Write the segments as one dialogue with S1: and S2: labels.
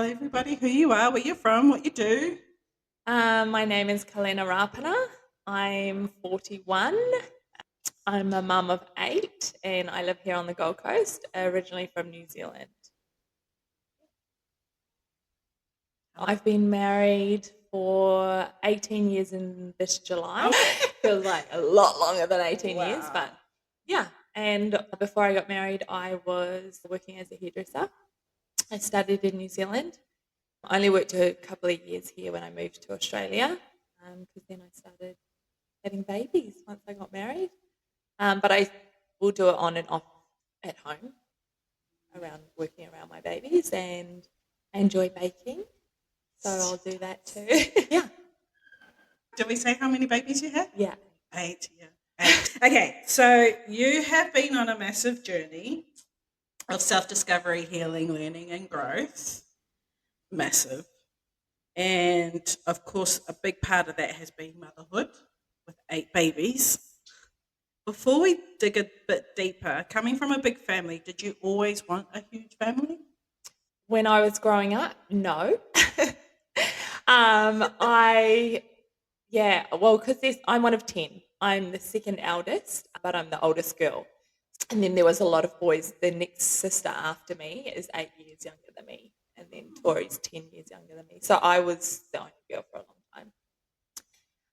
S1: tell everybody who you are, where you're from, what you do.
S2: My name is Kalena Rapana. I'm 41. I'm a mum of 8 and I live here on the Gold Coast, originally from New Zealand. I've been married for 18 years in this July. Feels like a lot longer than 18 years, but yeah. And before I got married, I was working as a hairdresser. I studied in New Zealand. I only worked a couple of years here when I moved to Australia because then I started having babies once I got married. But I will do it on and off at home, working around my babies, and I enjoy baking, so I'll do that too. Yeah,
S1: Did we say how many babies you had?
S2: yeah.
S1: 8, yeah. 8. Okay, so you have been on a massive journey of self discovery, healing, learning, and growth. Massive. And of course, a big part of that has been motherhood with 8 babies. Before we dig a bit deeper, coming from a big family, did you always want a huge family?
S2: When I was growing up, no. I yeah, well, because I'm one of 10. I'm the second eldest, but I'm the oldest girl. And then there was a lot of boys. The next sister after me is 8 years younger than me, and then Tori's 10 years younger than me. So I was the only girl for a long time.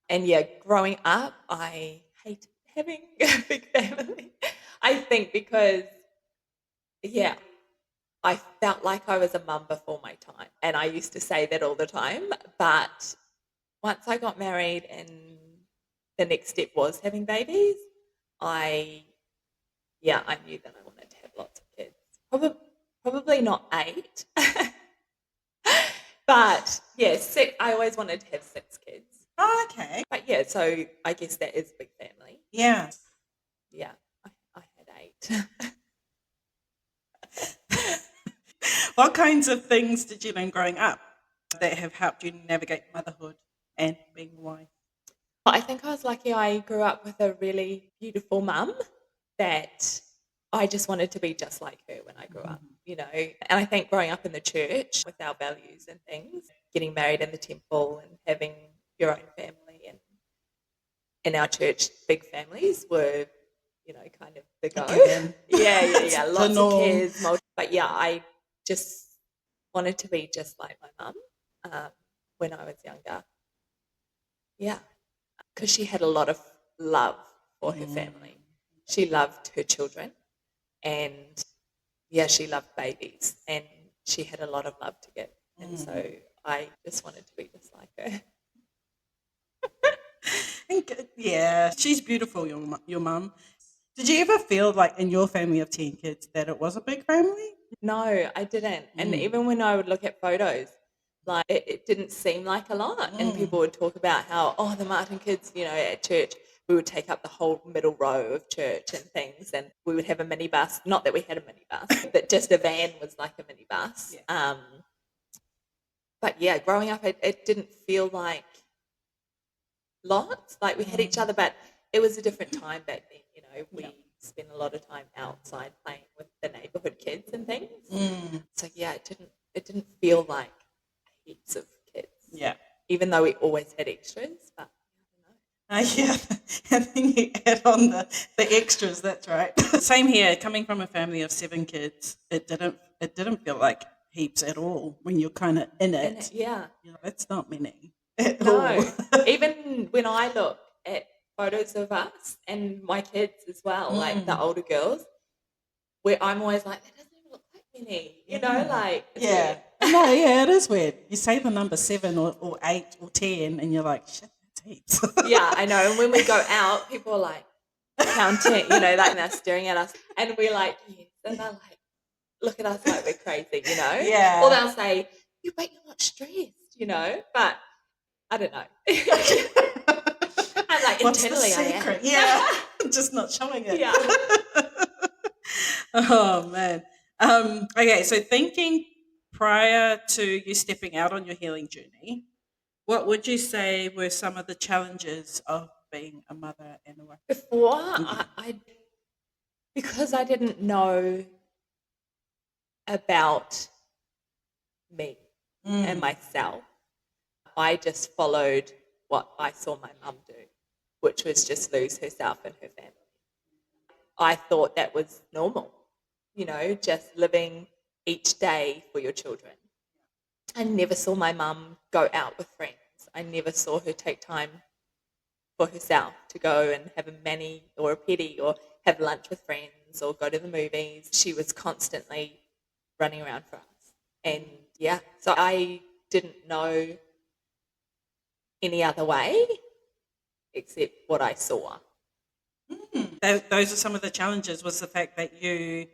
S2: And yeah, growing up, I hated having a big family. I think because yeah, I felt like I was a mum before my time, and I used to say that all the time. But once I got married and the next step was having babies, I I knew that I wanted to have lots of kids. Probably not 8, but yeah, 6. I always wanted to have 6 kids.
S1: Oh, okay.
S2: But yeah, so I guess that is a big family.
S1: Yeah.
S2: Yeah, I had 8.
S1: What kinds of things did you learn growing up that have helped you navigate motherhood and being a wife?
S2: I think I was lucky I grew up with a really beautiful mum that I just wanted to be just like her when I grew up, you know. And I think growing up in the church with our values and things, getting married in the temple and having your own family, and in our church, big families were, kind of the go. Yeah.
S1: The
S2: Lots of
S1: norm.
S2: kids. But yeah, I just wanted to be just like my mum when I was younger. Yeah, because she had a lot of love for her family. She loved her children, and yeah, she loved babies, and she had a lot of love to give. And so I just wanted to be just like her.
S1: Yeah, she's beautiful, your mum. Did you ever feel like in your family of 10 kids that it was a big family?
S2: No, I didn't. And even when I would look at photos, like it didn't seem like a lot. And people would talk about how, oh, the Martin kids, at church, we would take up the whole middle row of church and things. And we would have a minibus. Not that we had a minibus, but just a van was like a minibus.
S1: Yeah.
S2: But yeah, growing up, it didn't feel like lots. Like we had each other, but it was a different time back then. We spent a lot of time outside playing with the neighborhood kids and things. So yeah, it didn't feel like heaps of kids.
S1: Yeah.
S2: Even though we always had extras, but I don't know.
S1: Yeah, and then you add on the extras. That's right. Same here. Coming from a family of 7 kids, it didn't feel like heaps at all when you're kind of in it.
S2: Yeah.
S1: That's not many at all.
S2: No. Even when I look at photos of us and my kids as well, like the older girls, where I'm always like, that doesn't even look like many, like it's
S1: Yeah.
S2: weird.
S1: No, yeah, it is weird. You say the number 7 or 8 or 10, and you're like, shit, that's heaps.
S2: Yeah, I know. And when we go out, people are like counting, like they're staring at us, and we're like, yes, and they're like, look at us like we're crazy,
S1: Yeah.
S2: Or they'll say, you're not stressed, but I don't know. I'm like,
S1: What's the
S2: internally
S1: secret?
S2: I am.
S1: Yeah, just not showing it.
S2: Yeah.
S1: Oh man. Okay, so thinking prior to you stepping out on your healing journey, what would you say were some of the challenges of being a mother and a wife?
S2: Before, I because I didn't know about me. and myself. I just followed what I saw my mum do, which was just lose herself and her family. I thought that was normal, just living each day for your children. I never saw my mum go out with friends. I never saw her take time for herself to go and have a mani or a pedi or have lunch with friends or go to the movies. She was constantly running around for us. And yeah, so I didn't know any other way except what I saw.
S1: Those are some of the challenges. Was the fact that you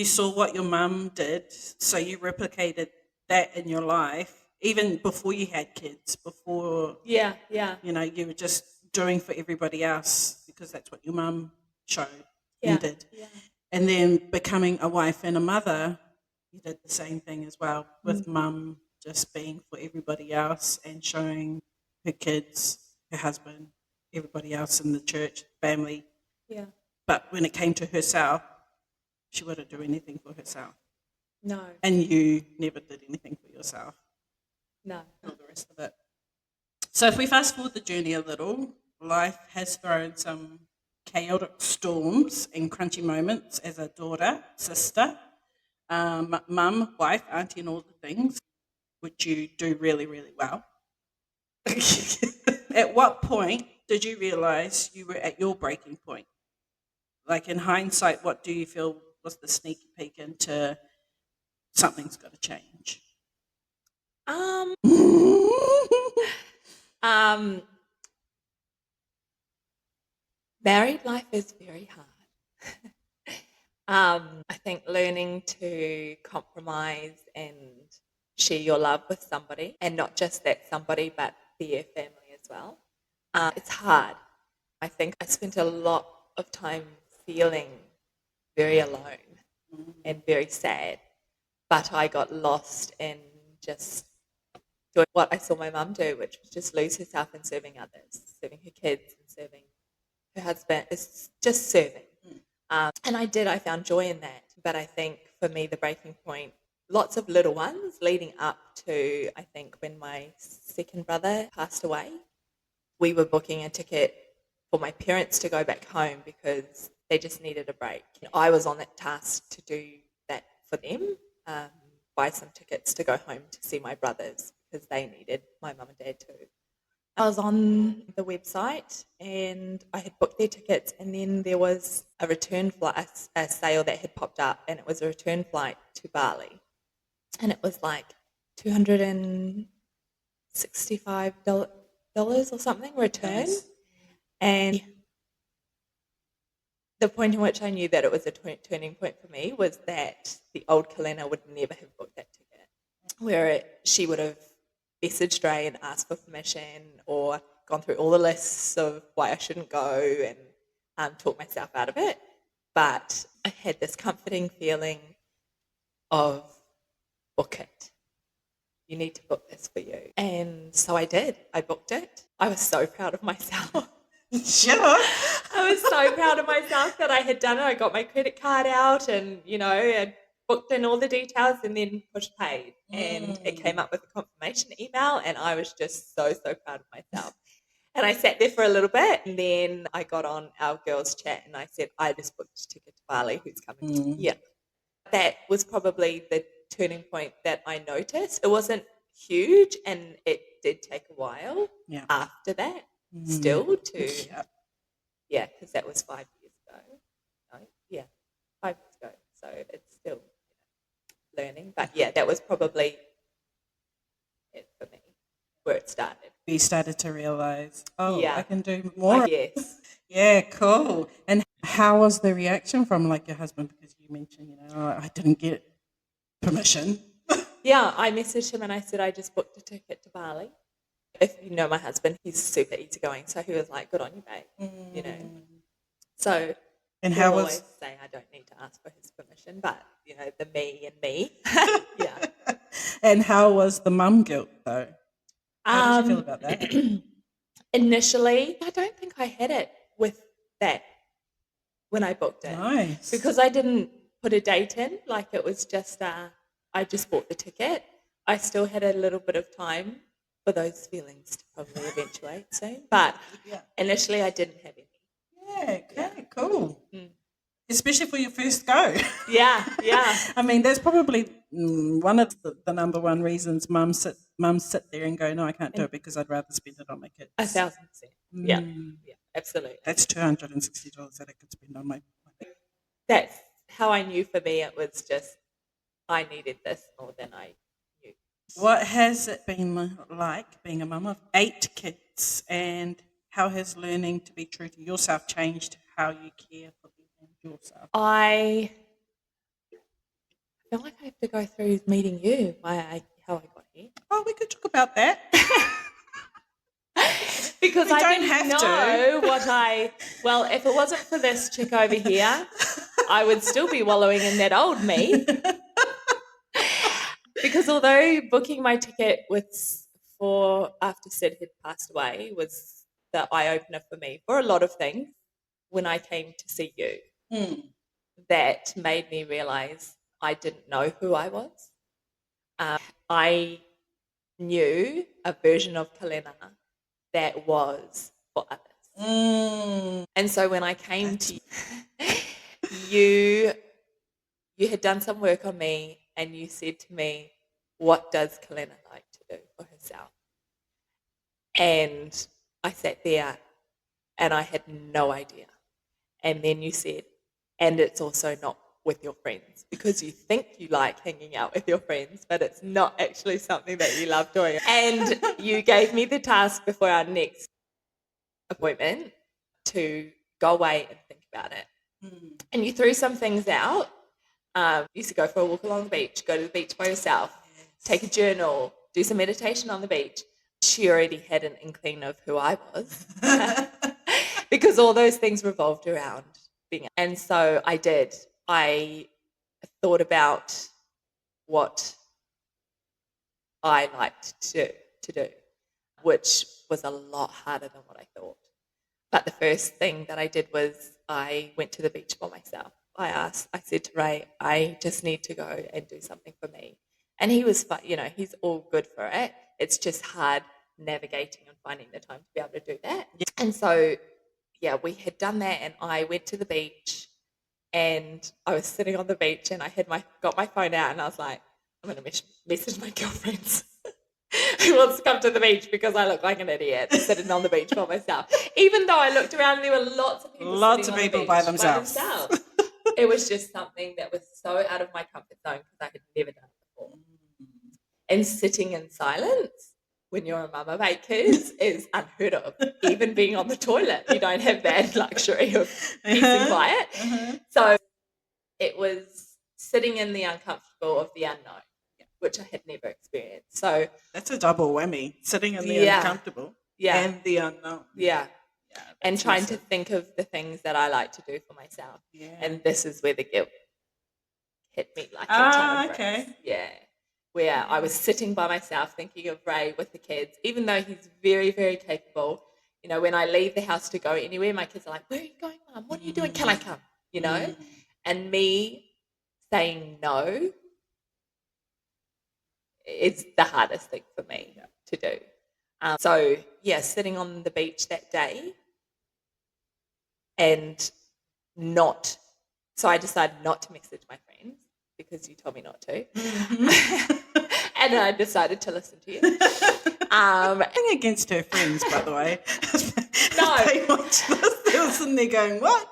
S1: saw what your mum did, so you replicated that in your life, even before you had kids. Before
S2: Yeah.
S1: you were just doing for everybody else because that's what your mum showed
S2: Yeah.
S1: and did.
S2: Yeah.
S1: And then becoming a wife and a mother, you did the same thing as well with mum just being for everybody else and showing her kids, her husband, everybody else in the church, family.
S2: Yeah.
S1: But when it came to herself, she wouldn't do anything for herself.
S2: No.
S1: And you never did anything for yourself.
S2: No.
S1: All the rest of it. So if we fast forward the journey a little, life has thrown some chaotic storms and crunchy moments as a daughter, sister, mum, wife, auntie, and all the things, which you do really, really well. At what point did you realize you were at your breaking point? Like in hindsight, what do you feel was the sneaky peek into something's got to change?
S2: Um, um, Married life is very hard. I think learning to compromise and share your love with somebody, and not just that somebody, but their family as well. It's hard. I think I spent a lot of time feeling very alone and very sad, but I got lost in just doing what I saw my mum do, which was just lose herself in serving others, serving her kids and serving her husband. It's just serving. And I found joy in that. But I think for me, the breaking point, lots of little ones leading up to, I think, when my second brother passed away, we were booking a ticket for my parents to go back home because they just needed a break. And I was on that task to do that for them, buy some tickets to go home to see my brothers because they needed my mum and dad too. I was on the website and I had booked their tickets, and then there was a return flight, a sale that had popped up, and it was a return flight to Bali. And it was like $265 or something return.
S1: Nice.
S2: And the point in which I knew that it was a turning point for me was that the old Kalena would never have booked that ticket, where she would have messaged Ray and asked for permission or gone through all the lists of why I shouldn't go and talk myself out of it. But I had this comforting feeling of book it. You need to book this for you. And so I did. I booked it. I was so proud of myself.
S1: Sure.
S2: I was so proud of myself that I had done it. I got my credit card out and, I booked in all the details and then pushed paid. And it came up with a confirmation email, and I was just so, so proud of myself. And I sat there for a little bit, and then I got on our girls' chat and I said, I just booked a ticket to Bali. Who's coming? Yeah. That was probably the turning point that I noticed. It wasn't huge, and it did take a while after that still to, because that was 5 years ago. No, 5 years ago. So it's still learning. But that was probably it for me, where it started.
S1: You started to realize, I can do
S2: I
S1: more.
S2: guess.
S1: Yeah, cool. And how was the reaction from like your husband? Because you mentioned, I didn't get permission.
S2: Yeah, I messaged him and I said, I just booked a ticket to Bali. If you know my husband, he's super easygoing. So he was like, good on you, babe. So
S1: and
S2: he'll always say I don't need to ask for his permission, but, the me and me. Yeah.
S1: And how was the mum guilt, though? How did you feel about that?
S2: Initially, I don't think I had it with that when I booked it.
S1: Nice.
S2: Because I didn't put a date in. Like, it was just, I just bought the ticket. I still had a little bit of time for those feelings to probably eventuate soon. But
S1: Yeah.
S2: initially, I didn't have any.
S1: Yeah,
S2: Yeah.
S1: okay, cool.
S2: Mm.
S1: Especially for your first go.
S2: Yeah, yeah.
S1: I mean, that's probably one of the number one reasons mums sit there and go, no, I can't do
S2: And
S1: it because I'd rather spend it on my kids.
S2: 1,000%. Yeah,
S1: Mm,
S2: yeah, absolutely.
S1: that's $260 that I could spend on my.
S2: That's how I knew for me it was just I needed this more than I knew.
S1: What has it been like being a mum of 8 kids, and how has learning to be true to yourself changed how you care for them and yourself?
S2: I feel like I have to go through meeting you, how I got here.
S1: Oh, we could talk about that.
S2: Because
S1: We
S2: I
S1: don't
S2: didn't
S1: have
S2: know
S1: to.
S2: well, if it wasn't for this chick over here, I would still be wallowing in that old me. Because although booking my ticket for after Sid had passed away was the eye opener for me for a lot of things, when I came to see you, that made me realize I didn't know who I was. I knew a version of Kalena that was for others. And so when I came to you, you had done some work on me and you said to me, what does Kalena like to do for herself? And I sat there and I had no idea. And then you said, and it's also not with your friends, because you think you like hanging out with your friends, but it's not actually something that you love doing. And you gave me the task before our next appointment to go away and think about it. And you threw some things out. You used to go for a walk along the beach, go to the beach by yourself, take a journal, do some meditation on the beach. She already had an inkling of who I was because all those things revolved around being. And so I did. I thought about what I liked to do, which was a lot harder than what I thought. But the first thing that I did was I went to the beach by myself. I said to Ray, I just need to go and do something for me. And he was, he's all good for it. It's just hard navigating and finding the time to be able to do that. And so, yeah, we had done that and I went to the beach and I was sitting on the beach and I had got my phone out and I was like, I'm going to message my girlfriends. Who wants to come to the beach because I look like an idiot sitting on the beach by myself. Even though I looked around and there were lots of people
S1: by themselves.
S2: It was just something that was so out of my comfort zone because I had never done it before. And sitting in silence when you're a mum of 8 kids is unheard of. Even being on the toilet, you don't have that luxury of peace and quiet. So it was sitting in the uncomfortable of the unknown, which I had never experienced. So
S1: that's a double whammy, sitting in the uncomfortable and the unknown.
S2: Yeah. And trying to think of the things that I like to do for myself. Yeah. And this is where the guilt hit me like a ton of bricks. Yeah. Where I was sitting by myself thinking of Ray with the kids, even though he's very, very capable. You know, when I leave the house to go anywhere, my kids are like, where are you going, Mum? What are you doing? Can I come? You know? And me saying no is the hardest thing for me to do. So, sitting on the beach that day and so I decided not to message my friends because you told me not to. And I decided to listen to you.
S1: Nothing against her friends, by the way. No. They watch this, they're sitting there going, what?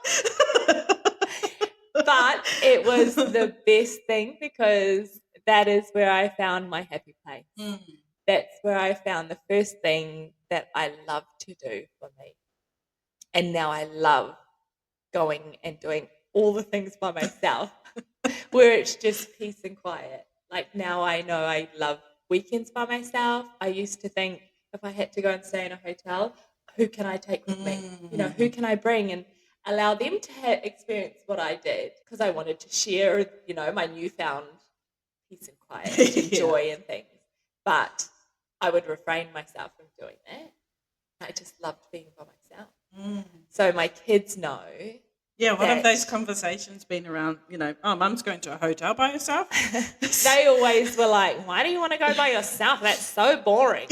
S2: But it was the best thing because that is where I found my happy place. That's where I found the first thing that I love to do for me. And now I love going and doing all the things by myself where it's just peace and quiet. Like now I know I love weekends by myself. I used to think if I had to go and stay in a hotel, who can I take with me? You know, who can I bring and allow them to experience what I did because I wanted to share, my newfound peace and quiet and joy and things. But I would refrain myself from doing that. I just loved being by myself. So my kids know
S1: Yeah, what have
S2: that
S1: those conversations been around, oh, mum's going to a hotel by herself?
S2: they always were like, why do you want to go by yourself? That's so boring.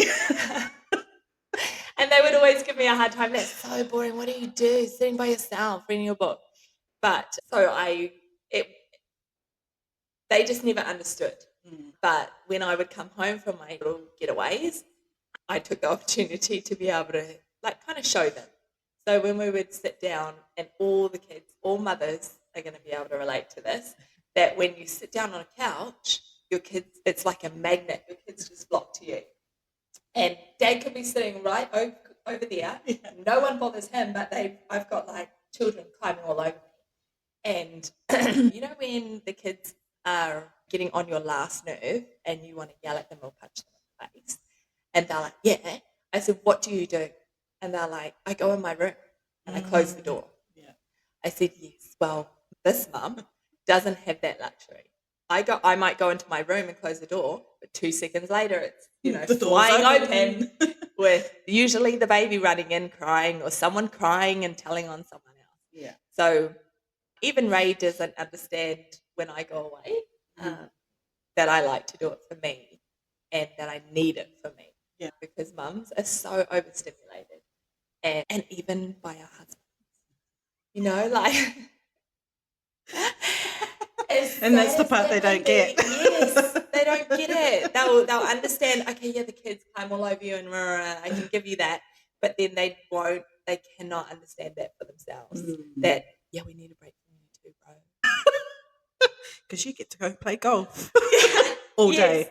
S2: And they would always give me a hard time. That's so boring. What do you do? Sitting by yourself, reading your book. But so they just never understood. But when I would come home from my little getaways, I took the opportunity to be able to kind of show them. So when we would sit down, and all the kids, all mothers are going to be able to relate to this, that when you sit down on a couch, your kids, it's like a magnet. Your kids just flock to you. And Dad could be sitting right over there. No one bothers him, but I've got children climbing all over me. And when the kids are getting on your last nerve and you want to yell at them or punch them in the face, and they're like, yeah. I said, what do you do? And they're like, I go in my room and I close the door.
S1: Yeah.
S2: I said, yes. Well, this mum doesn't have that luxury. I might go into my room and close the door, but 2 seconds later it's
S1: The door's
S2: flying open with usually the baby running in crying or someone crying and telling on someone else.
S1: Yeah.
S2: So even Ray doesn't understand when I go away that I like to do it for me and that I need it for me.
S1: Yeah.
S2: Because mums are so overstimulated and even by our husbands.
S1: And that's the part they don't get.
S2: Yes, they don't get it. They'll understand, okay, yeah, the kids climb all over you and I can give you that. But then they cannot understand that for themselves. That, yeah, we need a break from you too, bro.
S1: Because you get to go play golf all day.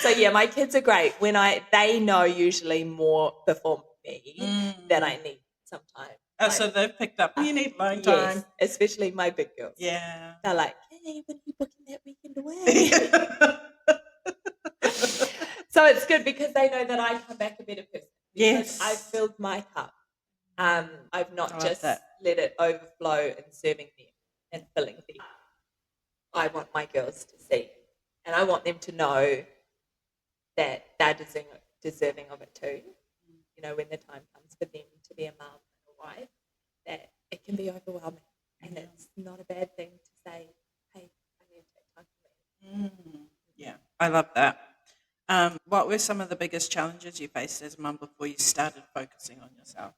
S2: So yeah, my kids are great. They know usually more before me than I need sometimes.
S1: Oh, so they've picked up. You need alone time.
S2: Yes, especially my big girls.
S1: Yeah.
S2: They're like, hey, when are you booking that weekend away? So it's good because they know that I come back a better person.
S1: Yes.
S2: I've filled my cup. I've not just
S1: that.
S2: let it overflow and serving them and filling them. I want my girls to see, and I want them to know that they're deserving of it too. When the time comes for them to be a mum and a wife, that it can be overwhelming, and it's not a bad thing to say, hey, I need to take time for me.
S1: Yeah, I love that. What were some of the biggest challenges you faced as a mum before you started focusing on yourself?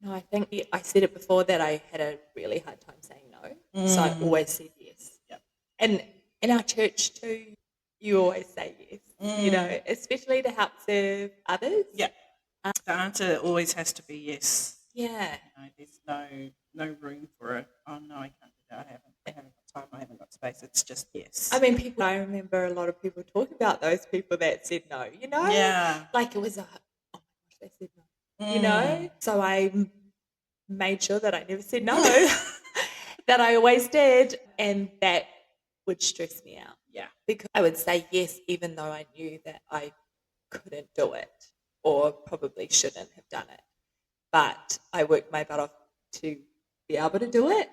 S2: No, I think I said it before that I had a really hard time saying no. So I always said yes.
S1: Yep.
S2: And in our church too, you always say yes, especially to help serve others.
S1: Yeah. The answer always has to be yes.
S2: Yeah.
S1: There's no room for it. Oh, no, I can't do that. I haven't got time. I haven't got space. It's just yes.
S2: I mean, I remember a lot of people talk about those people that said no,
S1: Yeah.
S2: Like it was oh my gosh, they said no, So I made sure that I never said no, that I always did, and that would stress me out.
S1: Yeah.
S2: Because I would say yes even though I knew that I couldn't do it or probably shouldn't have done it. But I worked my butt off to be able to do it.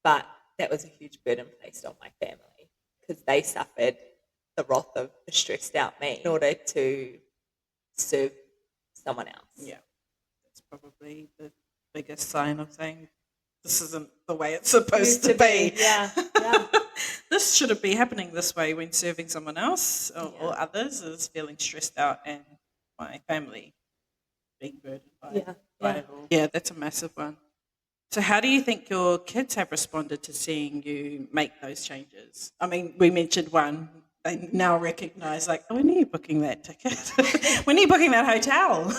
S2: But that was a huge burden placed on my family because they suffered the wrath of a stressed out me in order to serve someone else.
S1: Yeah. That's probably the biggest sign of saying this isn't the way it's supposed to be.
S2: Yeah.
S1: This shouldn't be happening this way when serving someone else or others, is feeling stressed out and my family being burdened by it all. Yeah, that's a massive one. So how do you think your kids have responded to seeing you make those changes? I mean, we mentioned one. They now recognise, when are you booking that ticket? When are you booking that hotel?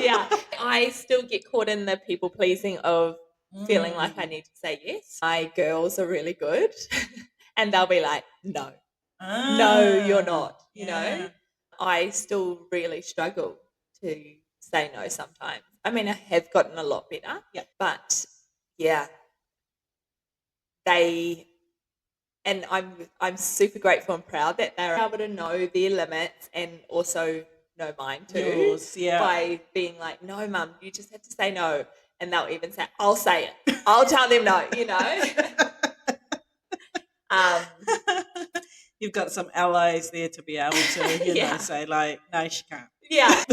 S2: Yeah, I still get caught in the people pleasing of feeling like I need to say yes. My girls are really good, and they'll be like, no, you're not. You know, I still really struggle to say no sometimes. I mean, I have gotten a lot better, but yeah, and I'm super grateful and proud that they're able to know their limits and also know mine too.
S1: Yours,
S2: by being like, no, Mum, you just have to say no. And they'll even say, I'll say it. I'll tell them no,
S1: You've got some allies there to be able to, say no, she can't.
S2: Yeah.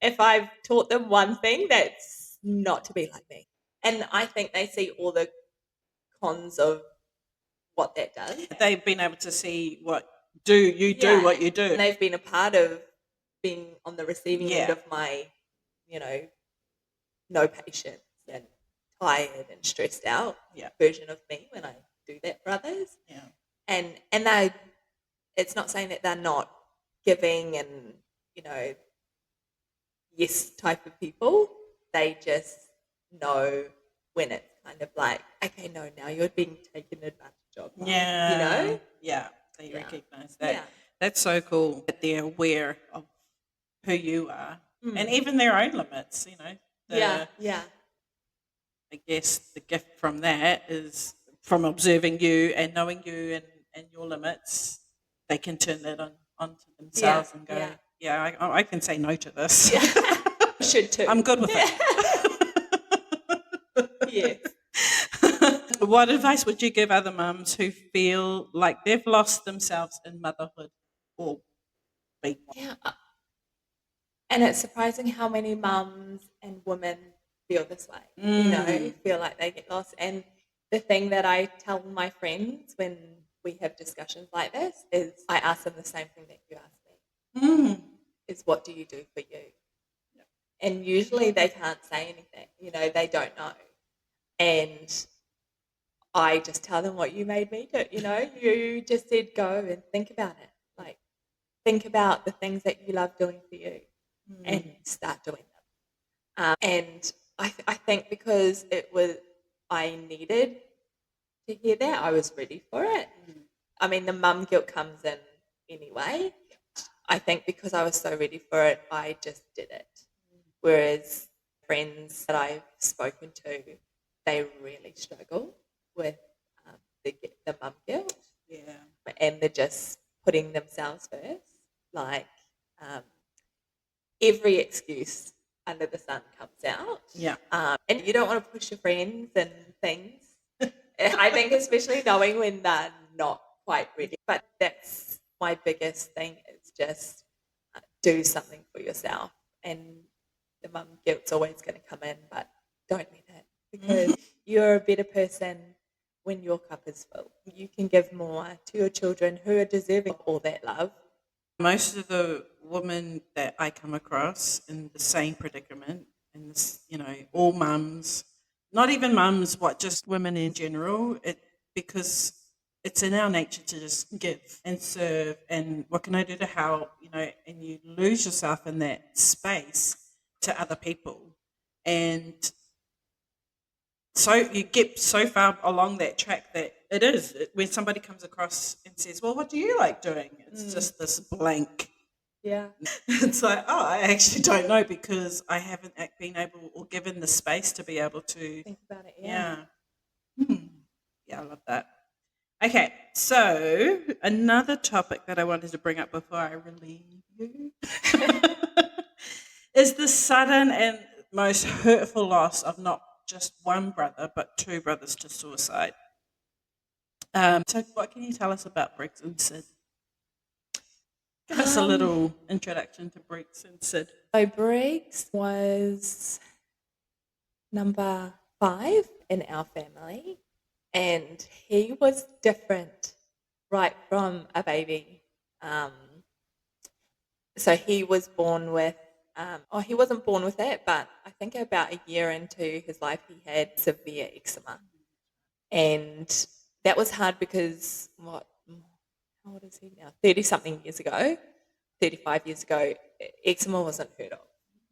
S2: if I've taught them one thing, that's not to be like me. And I think they see all the cons of what that does.
S1: They've been able to see what do what you do.
S2: And they've been a part of being on the receiving end
S1: Yeah.
S2: of my, no patience and tired and stressed out version of me when I do that for others.
S1: Yeah.
S2: And it's not saying that they're not giving and, yes type of people. They just know when it's kind of like, okay, no, now you're being taken advantage of.
S1: Yeah. Yeah. They recognize that.
S2: Yeah.
S1: That's so cool that they're aware of who you are and even their own limits,
S2: Yeah.
S1: I guess the gift from that is from observing you and knowing you and your limits, they can turn that onto themselves and go, I can say no to this.
S2: Yeah. Should too.
S1: I'm good with it.
S2: Yes.
S1: What advice would you give other mums who feel like they've lost themselves in motherhood or being one?
S2: Yeah. And it's surprising how many mums and women feel this way, feel like they get lost. And the thing that I tell my friends when we have discussions like this is I ask them the same thing that you asked me. Is what do you do for you? Yeah. And usually they can't say anything, they don't know. And I just tell them what you made me do, you just said go and think about it. Like, think about the things that you love doing for you and start doing them. And I think because I needed to hear that, I was ready for it. I mean, the mum guilt comes in anyway. I think because I was so ready for it, I just did it. Whereas friends that I've spoken to, they really struggle with the mum guilt.
S1: Yeah.
S2: And they're just putting themselves first. Like, every excuse under the sun comes out.
S1: Yeah.
S2: And you don't want to push your friends and things. I think especially knowing when they're not quite ready. But that's my biggest thing is just do something for yourself. And the mum guilt's always going to come in, but don't let it. Because you're a better person when your cup is full. You can give more to your children who are deserving of all that love.
S1: Most of the women that I come across in the same predicament, and this, all mums, not even mums, just women in general, because it's in our nature to just give and serve, and what can I do to help, and you lose yourself in that space to other people, and so you get so far along that track that it is when somebody comes across and says, well, what do you like doing? It's just this blank.
S2: Yeah.
S1: It's like, oh, I actually don't know because I haven't been able or given the space to be able to
S2: think about it.
S1: Yeah. Yeah, I love that. Okay, so another topic that I wanted to bring up before I relieve you is the sudden and most hurtful loss of not just one brother, but two brothers to suicide. So what can you tell us about Briggs and Sid? Give us a little introduction to Briggs and Sid.
S2: So Briggs was number 5 in our family, and he was different right from a baby. So he was born with he wasn't born with it, but I think about a year into his life he had severe eczema. And that was hard because how old is he now? 30-something years ago, 35 years ago, eczema wasn't heard of.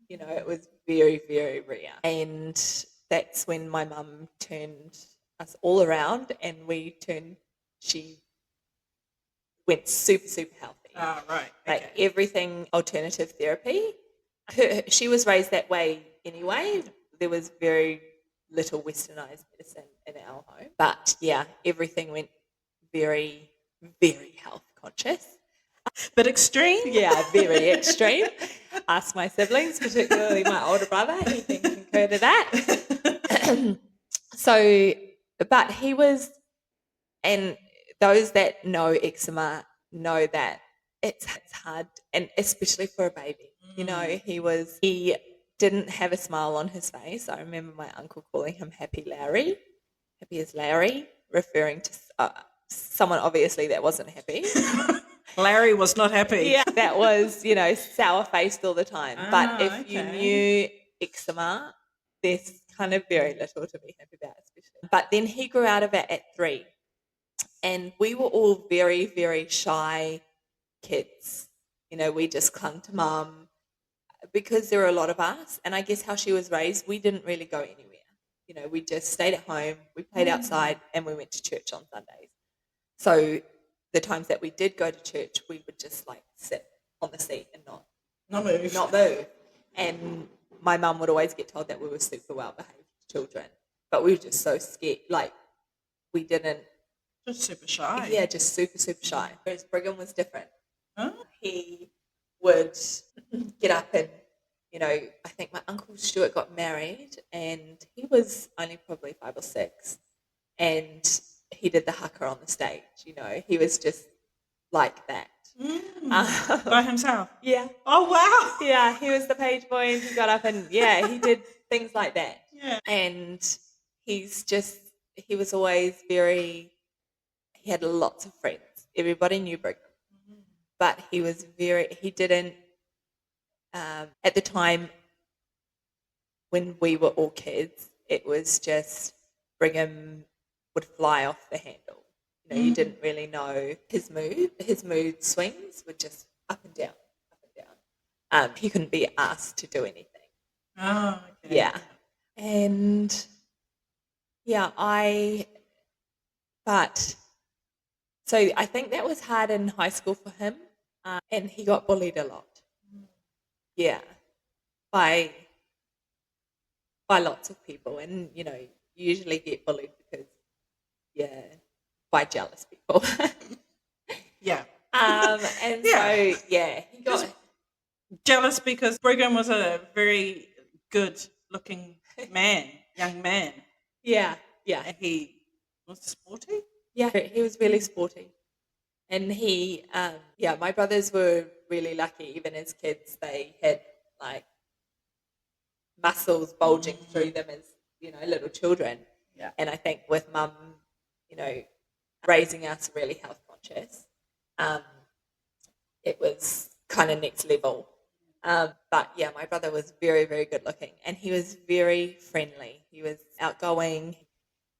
S2: It was very, very rare. And that's when my mum turned us all around and she went super, super healthy.
S1: Oh, right. Okay.
S2: Like everything alternative therapy. She was raised that way anyway. There was very little westernized medicine in our home. But yeah, everything went very, very health conscious.
S1: But extreme?
S2: Yeah, very extreme. Ask my siblings, particularly my older brother. He can concur to that. But he was, and those that know eczema know that it's hard, and especially for a baby. You know, he didn't have a smile on his face. I remember my uncle calling him Happy Larry, happy as Larry, referring to someone obviously that wasn't happy.
S1: Larry was not happy.
S2: Yeah, that was, sour-faced all the time. But if you
S1: Okay.
S2: knew eczema, there's kind of very little to be happy about, especially. But then he grew out of it at 3. And we were all very, very shy kids. We just clung to mum because there were a lot of us. And I guess how she was raised, we didn't really go anywhere. We just stayed at home, we played outside, and we went to church on Sundays. So the times that we did go to church, we would just sit on the seat and
S1: Not move.
S2: not move. And my mum would always get told that we were super well behaved children, but we were just so scared. We didn't.
S1: Just super shy.
S2: Yeah, just super, super shy. Whereas Brigham was different.
S1: Huh?
S2: He would get up and, I think my uncle Stuart got married and he was only probably 5 or 6. And he did the haka on the stage, He was just like that.
S1: By himself?
S2: Yeah.
S1: Oh, wow.
S2: Yeah, he was the page boy and he got up and, he did things like that.
S1: Yeah.
S2: And he was always he had lots of friends. Everybody knew Brigham. But he didn't, at the time when we were all kids, it was just Brigham would fly off the handle. You didn't really know his mood. His mood swings were just up and down, up and down. He couldn't be asked to do anything.
S1: Oh, okay.
S2: Yeah. And yeah, so I think that was hard in high school for him. And he got bullied a lot. Yeah. By lots of people. And, you usually get bullied because, by jealous people.
S1: Yeah.
S2: And so, he got
S1: jealous because Brigham was a very good-looking young man.
S2: Yeah.
S1: And he was sporty?
S2: Yeah, he was really sporty. And my brothers were really lucky. Even as kids, they had muscles bulging through them as, little children.
S1: Yeah.
S2: And I think with mum, raising us really health conscious, it was kind of next level. But yeah, my brother was very, very good looking and he was very friendly. He was outgoing.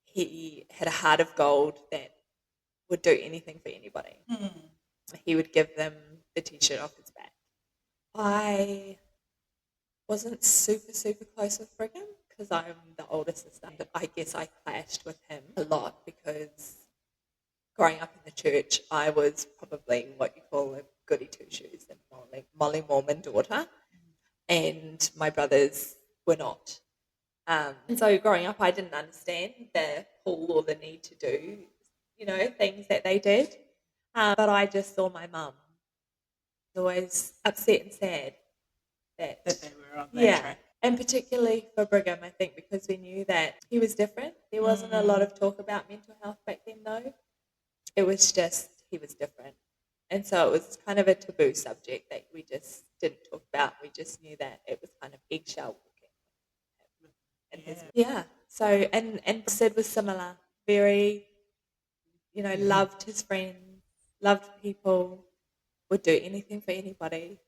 S2: He had a heart of gold that would do anything for anybody. He would give them the t-shirt off his back. I wasn't super, super close with Brigham because I'm the older sister. But I guess I clashed with him a lot because growing up in the church, I was probably what you call a goody two-shoes, and Molly Mormon daughter, and my brothers were not. And so growing up, I didn't understand the pull or the need to do, things that they did. But I just saw my mum always upset and sad that
S1: they were on that track.
S2: And particularly for Brigham, I think because we knew that he was different. There wasn't a lot of talk about mental health back then, though. It was just he was different. And so it was kind of a taboo subject that we just didn't talk about. We just knew that it was kind of eggshell walking. So and Sid was similar. Very, loved his friends, loved people, would do anything for anybody.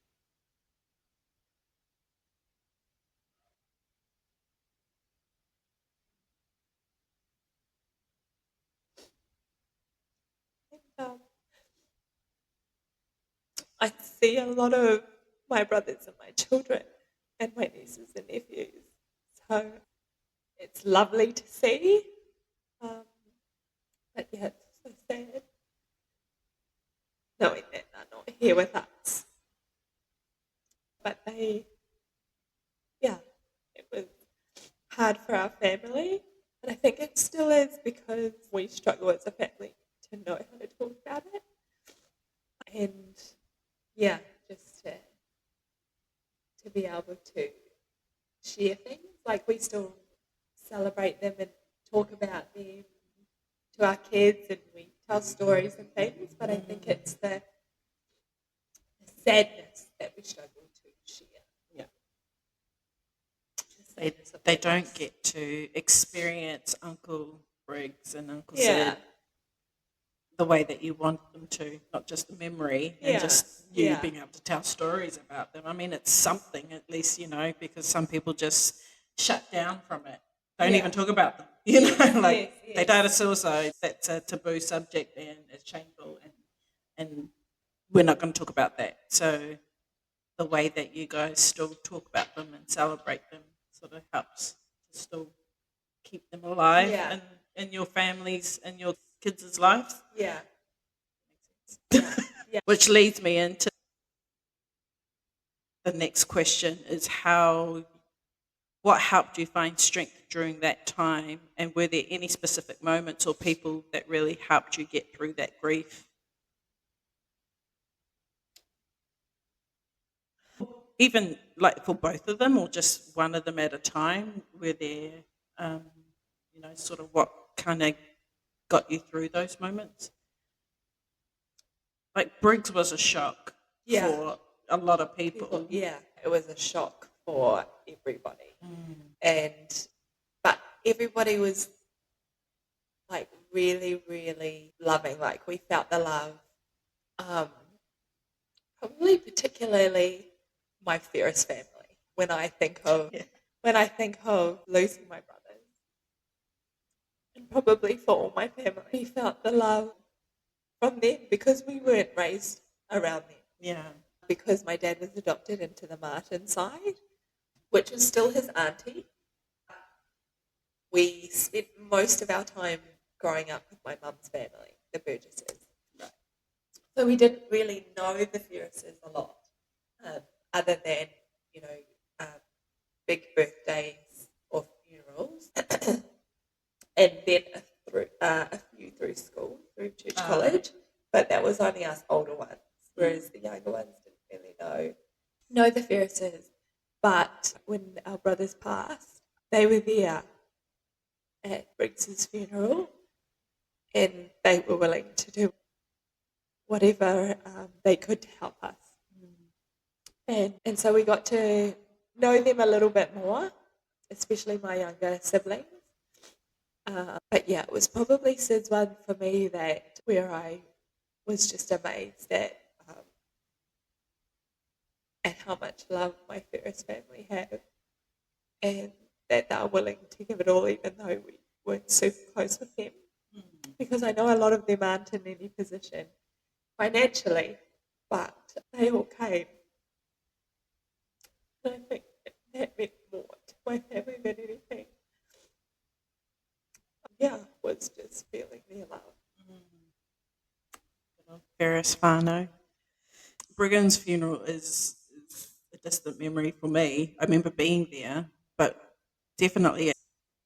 S2: I see a lot of my brothers and my children and my nieces and nephews. So it's lovely to see. But yeah, it's so sad knowing that they're not here with us. But it was hard for our family. And I think it still is because we struggle as a family to know how to talk about it. And just to be able to share things. We still celebrate them and talk about them to our kids and we tell stories and things, but I think it's the sadness that we struggle to share.
S1: They don't get to experience Uncle Briggs and Uncle
S2: Yeah,
S1: Sid the way that you want them to, not just the memory and
S2: yeah,
S1: just you
S2: yeah,
S1: being able to tell stories about them. I mean, it's something at least, because some people just shut down from it, don't
S2: yeah.
S1: even talk about them, like
S2: Yes,
S1: they died of
S2: yes.
S1: suicide. That's a taboo subject and it's shameful, and we're not going to talk about that. So the way that you guys still talk about them and celebrate them sort of helps to still keep them alive
S2: Yeah,
S1: in your families and your kids' lives.
S2: yeah, yeah, yeah.
S1: Which leads me into the next question is what helped you find strength during that time, and were there any specific moments or people that really helped you get through that grief? Even like for both of them or just one of them at a time, were there um, sort of what kind of got you through those moments? Like Briggs was a shock
S2: Yeah,
S1: for a lot of
S2: people.
S1: people.
S2: Yeah, it was a shock for everybody,
S1: Mm.
S2: and but everybody was like really, really loving. Like we felt the love. Um, Probably particularly my Ferris family. When I think of
S1: Yeah.
S2: when I think of losing my brothers, and probably for all my family, we felt the love from them because we weren't raised around them.
S1: Yeah.
S2: Because my dad was adopted into the Martin side, which was still his auntie. We spent most of our time growing up with my mum's family, the Burgesses. So we didn't really know the Ferrises a lot, other than, you know, um, big birthdays or funerals, and then a few through school, through church college. But that was only us older ones, whereas the younger ones didn't really know the Ferrises. But when our brothers passed, they were there at Briggs's funeral, and they were willing to do whatever they could to help us. And so we got to know them a little bit more, especially my younger siblings. But yeah, it was probably Sid's one for me that where I was just amazed at how much love my Ferris family have, and that they're willing to give it all, even though we weren't super close with them. Because I know a lot of them aren't in any position financially, but they all came. And I think that meant more to my family than anything. Yeah, was just feeling their love.
S1: Ferris Fano. Brigham's funeral is a distant memory for me. I remember being there, but definitely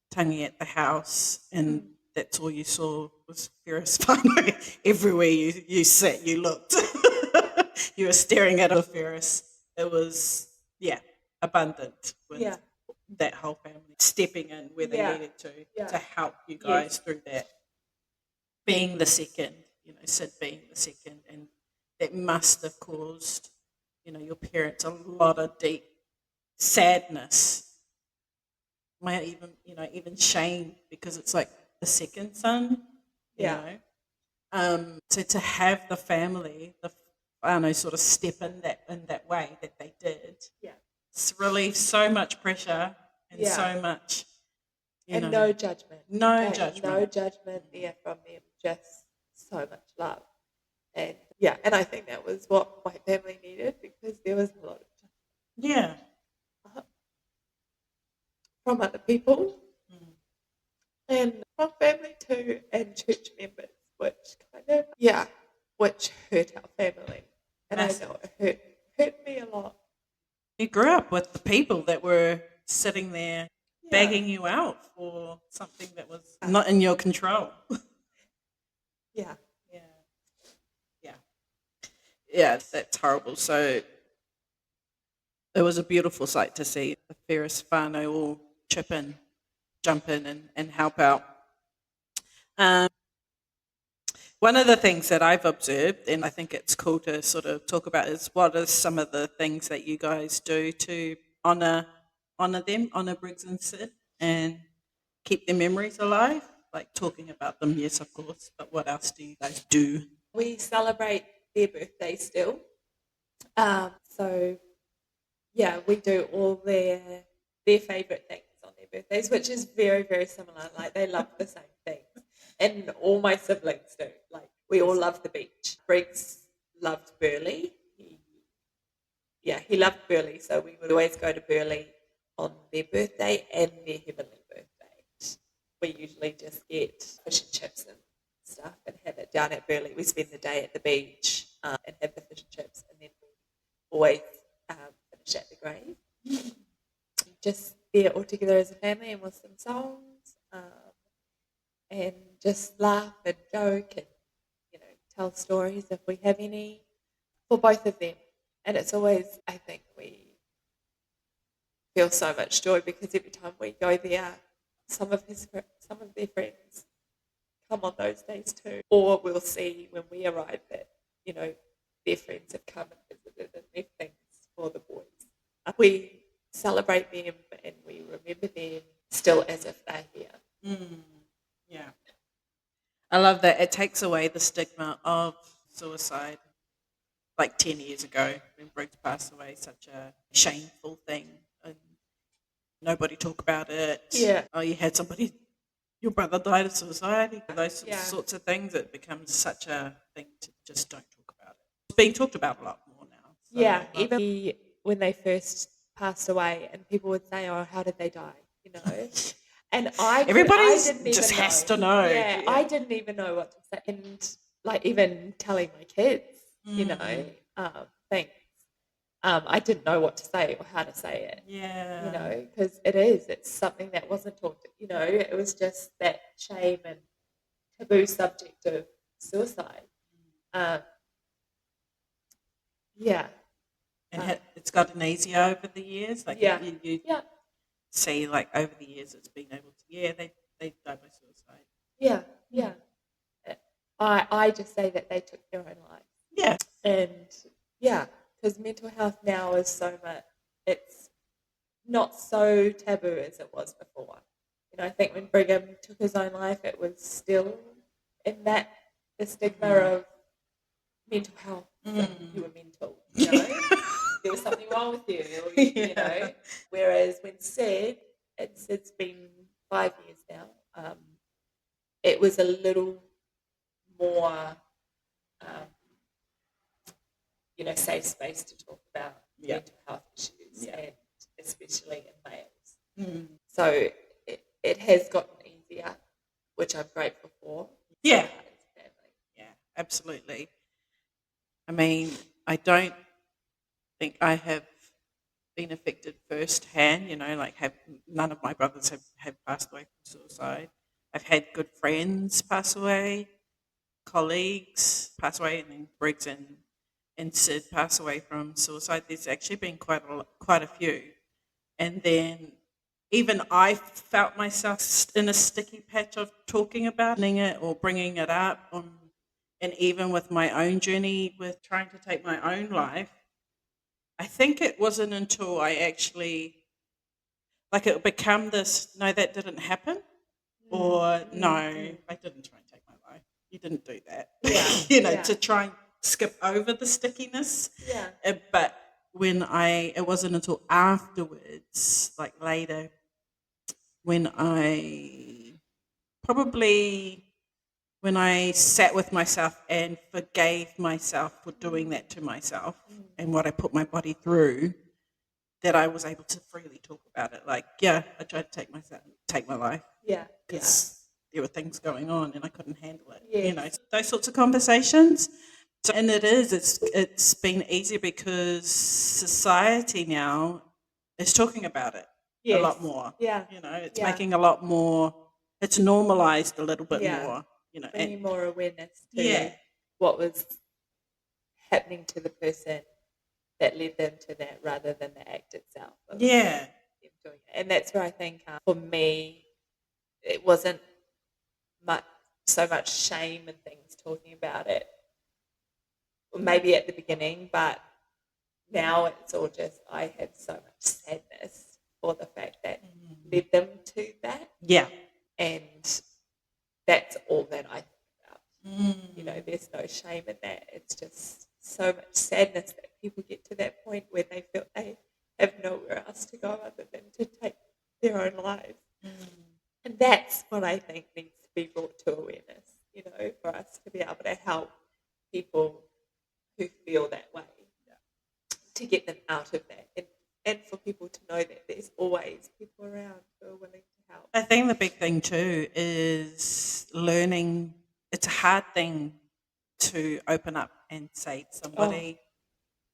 S1: tangy at the house, and that's all you saw was Ferris Fano. Everywhere you sat, you looked. You were staring at a Ferris. It was, yeah, abundant with
S2: Yeah,
S1: that whole family stepping in where they
S2: yeah,
S1: needed to
S2: yeah.
S1: help you guys
S2: Yes,
S1: through that. Being the second, Sid being the second, and that must have caused, your parents a lot of deep sadness, might even shame, because it's like the second son, you
S2: yeah,
S1: know. So to have the family, I don't know, sort of step in that way that they did,
S2: yeah,
S1: it's relieved so much pressure and
S2: yeah.
S1: so much,
S2: And no judgment.
S1: no
S2: Like, no
S1: judgment.
S2: judgment there from them, just so much love. And yeah, and I think that was what my family needed because there was a lot of
S1: Yeah.
S2: judgment from other people
S1: Mm.
S2: and from family too, and church members, which kind of, yeah, which hurt our family. And
S1: Massive.
S2: I know it hurt me a lot.
S1: You grew up with the people that were sitting there
S2: Yeah,
S1: begging you out for something that was not in your control.
S2: yeah,
S1: Yeah. Yeah. Yeah, that's horrible. So it was a beautiful sight to see the Ferris whānau all chip in, jump in, and help out. Um, One of the things that I've observed, and I think it's cool to sort of talk about, is what are some of the things that you guys do to honour honor them, honor Briggs and Sid, and keep their memories alive? Like talking about them, yes, of course. But what else do you guys do?
S2: We celebrate their birthday still. So yeah, we do all their favorite things on their birthdays, which is very, very similar. Like they love the same things. And all my siblings do. Like we all love the beach. Briggs loved Burley. He loved Burley, so we would always go to Burley on their birthday and their heavenly birthday. We usually just get fish and chips and stuff and have it down at Burley. We spend the day at the beach and have the fish and chips, and then we always finish at the grave. Just there all together as a family and with some songs, and just laugh and joke and tell stories if we have any for both of them. And it's always, I think, we feel so much joy because every time we go there, some of their friends come on those days too. Or we'll see when we arrive that, their friends have come and visited and left things for the boys. We celebrate them and we remember them still as if they're here.
S1: Yeah. I love that. It takes away the stigma of suicide. Like 10 years ago when Briggs passed away, such a shameful thing. And nobody talk about it.
S2: Yeah.
S1: Oh, you had somebody, your brother died of suicide. Those sorts of things, it becomes such a thing to just don't talk about it. It's being talked about a lot more now. So
S2: yeah, even when they first passed away and people would say, oh, how did they die? And
S1: everybody
S2: didn't
S1: just
S2: even
S1: has
S2: know.
S1: to know.
S2: Yeah, I didn't even know what to say. And like even telling my kids, things. I didn't know what to say or how to say it.
S1: Yeah.
S2: Because it's something that wasn't talked. It was just that shame and taboo subject of suicide. Yeah.
S1: And it's gotten easier over the years. Like you see, like over the years, it's been able to. Yeah, they died by suicide.
S2: Yeah, yeah. I just say that they took their own life.
S1: Yeah.
S2: And yeah, because mental health now is so much. It's not so taboo as it was before. I think when Brigham took his own life, it was still in that the stigma of mental health. You were mental, there was something wrong with you, Whereas when Sid's been 5 years now. It was a little more, safe space to talk about mental health issues, and especially in males. So it has gotten easier, which I'm grateful for.
S1: Yeah. Yeah, absolutely. I mean, I don't think I have been affected firsthand, none of my brothers have passed away from suicide. I've had good friends pass away, colleagues pass away, and then Briggs and Sid pass away from suicide. There's actually been quite a few. And then even I felt myself in a sticky patch of talking about it or bringing it up. And even with my own journey with trying to take my own life, I think it wasn't until I actually, it became this, no, that didn't happen. Or, no, I didn't try and take my life. You didn't do that.
S2: Yeah.
S1: To try and skip over the stickiness.
S2: Yeah.
S1: But it wasn't until afterwards, like later, when I sat with myself and forgave myself for doing that to myself and what I put my body through, that I was able to freely talk about it. Like, I tried to take my life.
S2: Yeah.
S1: Because there were things going on and I couldn't handle it.
S2: Yes.
S1: Those sorts of conversations. So, and it's been easier because society now is talking about it a lot more.
S2: Yeah.
S1: It's making a lot more, it's normalized a little bit more.
S2: Bringing more awareness to what was happening to the person that led them to that rather than the act itself.
S1: Yeah.
S2: Doing it. And that's where I think for me, it wasn't so much shame and things talking about it. Maybe at the beginning, but now it's all just I had so much sadness for the fact that led them to that.
S1: Yeah.
S2: And that's all that I think about. There's no shame in that. It's just so much sadness that people get to that point where they feel they have nowhere else to go other than to take their own lives. And that's what I think needs to be brought to awareness, for us to be able to help people who feel that way, to get them out of that. And for people to know that there's always people around who are willing to help.
S1: I think the big thing too is learning. It's a hard thing to open up and say to somebody,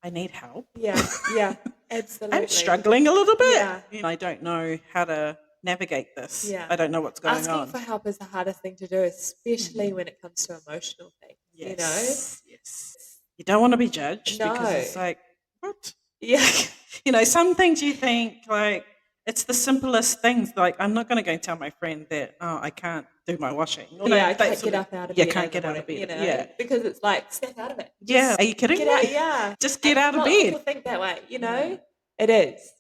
S1: I need help.
S2: Yeah, absolutely.
S1: I'm struggling a little bit.
S2: Yeah.
S1: I don't know how to navigate this.
S2: Yeah.
S1: I don't know what's going on.
S2: Asking for help is the hardest thing to do, especially when it comes to emotional things.
S1: Yes. You don't want to be judged because it's like, what?
S2: Yeah.
S1: Some things you think like it's the simplest things. Like I'm not going to go and tell my friend that I can't do my washing.
S2: I can't get up out of bed.
S1: Can't get out of bed.
S2: Because it's like snap out of it.
S1: Are you kidding me?
S2: Out,
S1: just get out of bed.
S2: People think that way. It is.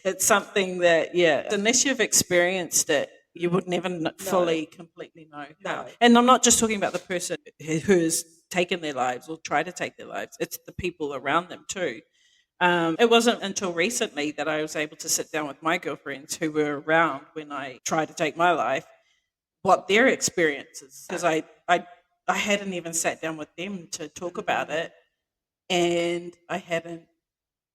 S1: It's something that unless you've experienced it, you would never fully, completely know how. And I'm not just talking about the person who's taken their lives or tried to take their lives. It's the people around them too. It wasn't until recently that I was able to sit down with my girlfriends who were around when I tried to take my life, what their experiences, because I hadn't even sat down with them to talk about it, and I hadn't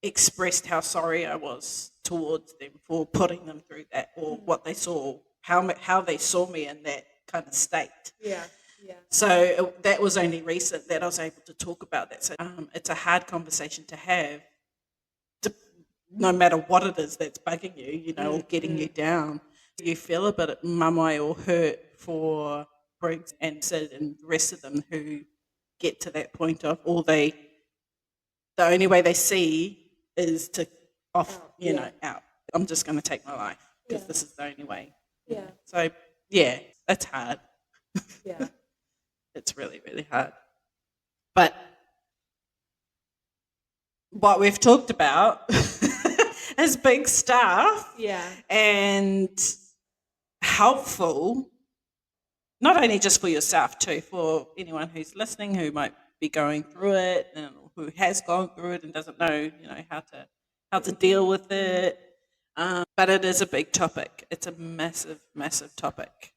S1: expressed how sorry I was towards them for putting them through that, or what they saw, how they saw me in that kind of state.
S2: Yeah.
S1: So that was only recent that I was able to talk about that. So it's a hard conversation to have, no matter what it is that's bugging you, or getting you down. You feel a bit mummy or hurt for Briggs and Sid and the rest of them who get to that point of, or the only way they see is to out. I'm just going to take my life because this is the only way.
S2: Yeah.
S1: So, it's hard.
S2: Yeah.
S1: It's really, really hard. But what we've talked about is big stuff.
S2: Yeah.
S1: And helpful, not only just for yourself too, for anyone who's listening who might be going through it and who has gone through it and doesn't know, how to deal with it. But it is a big topic. It's a massive, massive topic.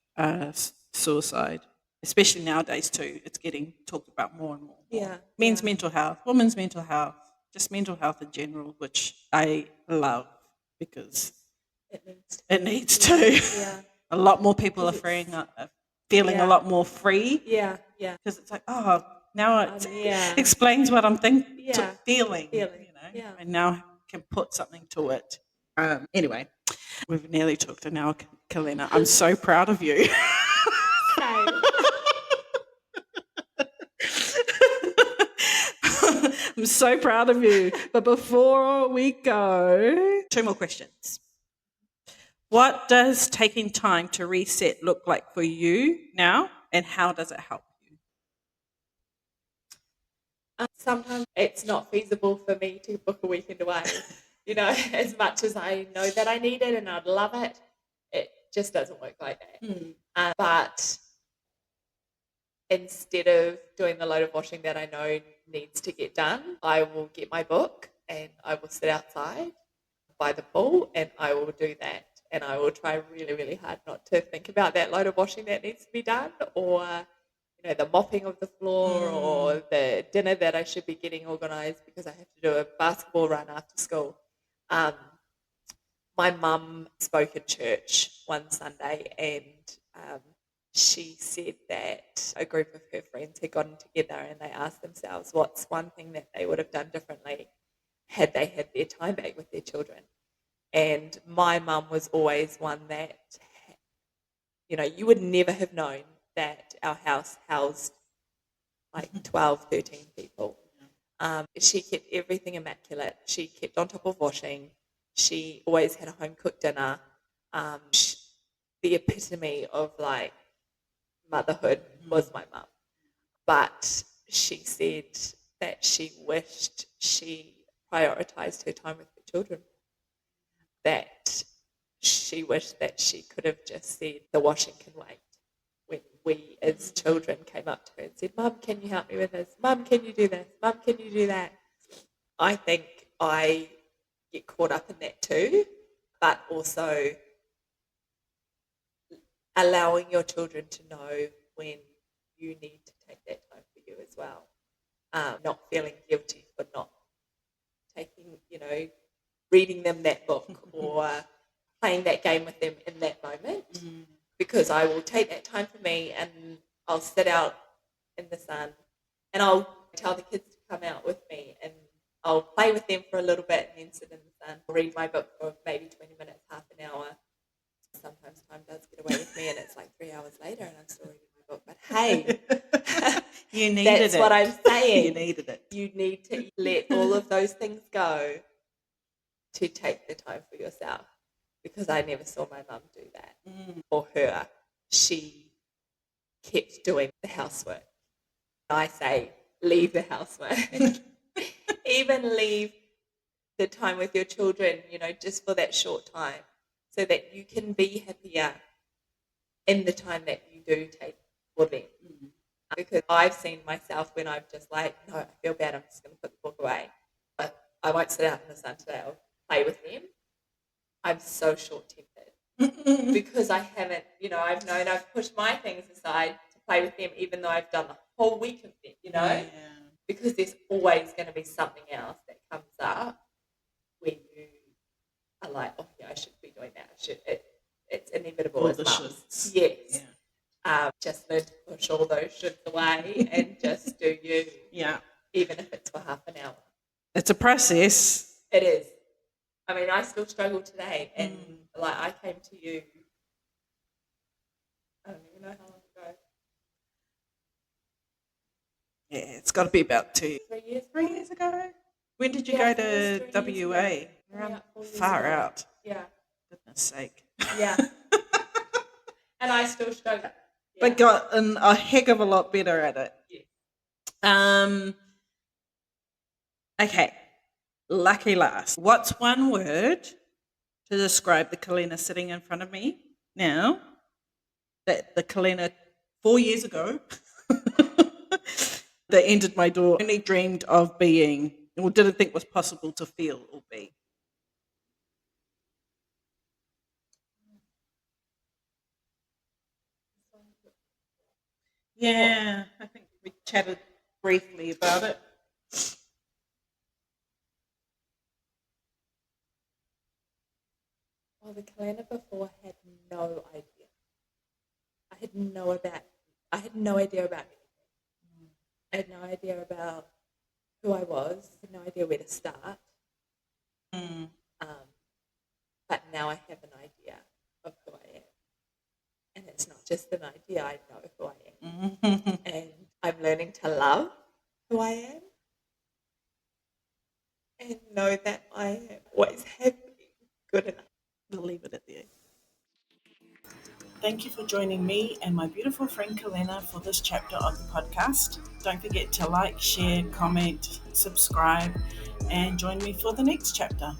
S1: Suicide, especially nowadays too. It's getting talked about more and more.
S2: Yeah.
S1: Men's mental health, women's mental health, just mental health in general, which I love because it needs to.
S2: Yeah.
S1: A lot more people are feeling a lot more free.
S2: Yeah.
S1: Because it's like, now it explains what I'm feeling. I now can put something to it. Anyway, we've nearly talked an hour, Kalena. I'm so proud of you. I'm so proud of you. But before we go, 2 more questions. What does taking time to reset look like for you now, and how does it help you?
S2: Sometimes it's not feasible for me to book a weekend away. As much as I know that I need it and I'd love it, it just doesn't work like that. But instead of doing the load of washing that I know needs to get done, I will get my book and I will sit outside by the pool and I will do that. And I will try really, really hard not to think about that load of washing that needs to be done, or the mopping of the floor, or the dinner that I should be getting organised because I have to do a basketball run after school. My mum spoke at church one Sunday, and she said that a group of her friends had gotten together and they asked themselves what's one thing that they would have done differently had they had their time back with their children. And my mum was always one that, you would never have known that our house housed like 12, 13 people. She kept everything immaculate. She kept on top of washing. She always had a home-cooked dinner. The epitome of, motherhood was my mum. But she said that she wished she prioritised her time with her children. That she wished that she could have just said, the washing can wait. When we as children came up to her and said, Mum, can you help me with this? Mum, can you do this? Mum, can you do that? I think I get caught up in that too, but also allowing your children to know when you need to take that time for you as well. Not feeling guilty for not taking, reading them that book or playing that game with them in that moment, because I will take that time for me and I'll sit out in the sun and I'll tell the kids to come out with me and I'll play with them for a little bit and then sit in the sun. I'll read my book for maybe 20 minutes, half an hour. Sometimes time does get away with me and it's like 3 hours later and I'm still reading my book. But hey,
S1: you needed
S2: that's what I'm saying.
S1: You needed it.
S2: You need to let all of those things go to take the time for yourself, because I never saw my mum do that. For her, she kept doing the housework. I say, leave the housework. Even leave the time with your children, just for that short time, so that you can be happier in the time that you do take for them. Because I've seen myself when I'm just like, no, I feel bad, I'm just going to put the book away. But I won't sit out in the sun today, I'll play with them. I'm so short-tempered because I haven't, I've known I've pushed my things aside to play with them, even though I've done the whole week of them,
S1: Yeah.
S2: Because there's always going to be something else that comes up when you are like, oh yeah, I should be doing that. It's inevitable
S1: All
S2: as
S1: the
S2: mums.
S1: shoulds.
S2: Yes.
S1: Yeah.
S2: Just learn to push all those shoulds away and just do you.
S1: Yeah.
S2: Even if it's for half an hour.
S1: It's a process.
S2: It is. I mean, I still struggle today, and I came to you, I don't even know how long ago.
S1: Yeah, it's got to be about
S2: 3 years.
S1: 3 years ago. When did you
S2: Yeah,
S1: go to
S2: it was 3 years
S1: WA?
S2: ago. Yeah, 4 years
S1: Far
S2: ago.
S1: out.
S2: Yeah.
S1: Goodness sake.
S2: Yeah. And I still struggle. Yeah.
S1: But got a heck of a lot better at it.
S2: Yeah.
S1: Okay. Lucky last. What's one word to describe the Kalena sitting in front of me now, that the Kalena 4 years ago that entered my door only dreamed of being or didn't think was possible to feel or be? Yeah, I think we chatted briefly about it.
S2: Well, the Kalena before had no idea. I had no idea about anything. I had no idea about who I was. I had no idea where to start. But now I have an idea of who I am. And it's not just an idea, I know who I am. And I'm learning to love who I am. And know that I am always happy, good enough.
S1: We'll leave it at there. Thank you for joining me and my beautiful friend Kalena for this chapter of the podcast. Don't forget to like, share, comment, subscribe, and join me for the next chapter.